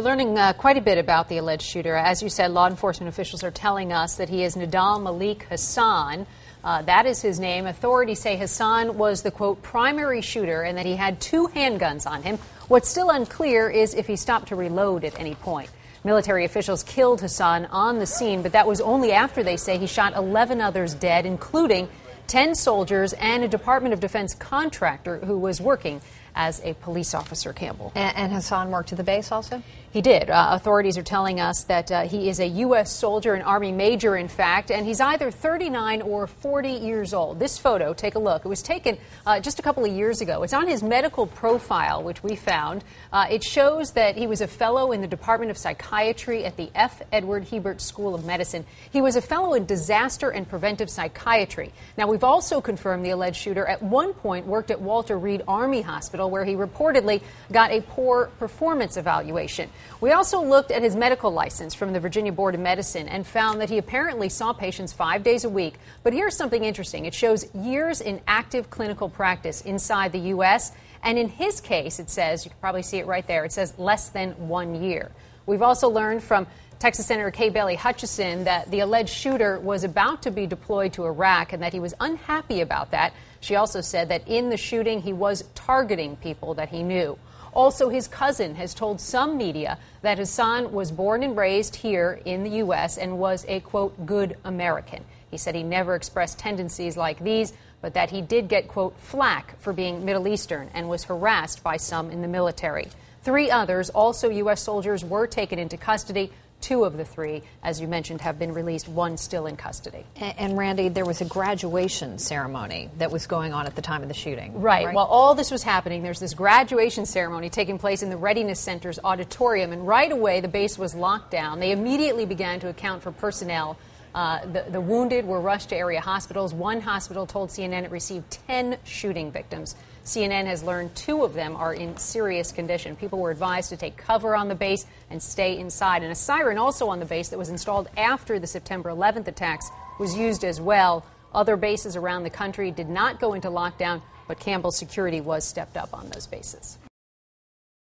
learning quite a bit about the alleged shooter. As you said, law enforcement officials are telling us that he is Nidal Malik Hassan. That is his name. Authorities say Hassan was the, quote, primary shooter and that he had 2 handguns on him. What's still unclear is if he stopped to reload at any point. Military officials killed Hassan on the scene, but that was only after, they say, he shot 11 others dead, including 10 soldiers and a Department of Defense contractor who was working as a police officer, Campbell. And Hassan worked at the base also? He did. Authorities are telling us that he is a U.S. soldier, an Army major, in fact, and he's either 39 or 40 years old. This photo, take a look. It was taken just a couple of years ago. It's on his medical profile, which we found. It shows that he was a fellow in the Department of Psychiatry at the F. Edward Hebert School of Medicine. He was a fellow in disaster and preventive psychiatry. Now, we've also confirmed the alleged shooter at one point worked at Walter Reed Army Hospital, where he reportedly got a poor performance evaluation. We also looked at his medical license from the Virginia Board of Medicine and found that he apparently saw patients 5 days a week. But here's something interesting. It shows years in active clinical practice inside the U.S. And in his case, it says, you can probably see it right there, it says less than 1 year. We've also learned from Texas Senator Kay Bailey Hutchison that the alleged shooter was about to be deployed to Iraq and that he was unhappy about that. She also said that in the shooting, he was targeting people that he knew. Also, his cousin has told some media that Hassan was born and raised here in the U.S. and was a, quote, good American. He said he never expressed tendencies like these, but that he did get, quote, flack for being Middle Eastern and was harassed by some in the military. 3 others, also U.S. soldiers, were taken into custody. 2 of the 3, as you mentioned, have been released, 1 still in custody. And Randy, there was a graduation ceremony that was going on at the time of the shooting. Right. While all this was happening, there's this graduation ceremony taking place in the Readiness Center's auditorium, and right away the base was locked down. They immediately began to account for personnel. The wounded were rushed to area hospitals. One hospital told CNN it received 10 shooting victims. CNN has learned 2 of them are in serious condition. People were advised to take cover on the base and stay inside. And a siren also on the base that was installed after the September 11th attacks was used as well. Other bases around the country did not go into lockdown, but Campbell Security was stepped up on those bases.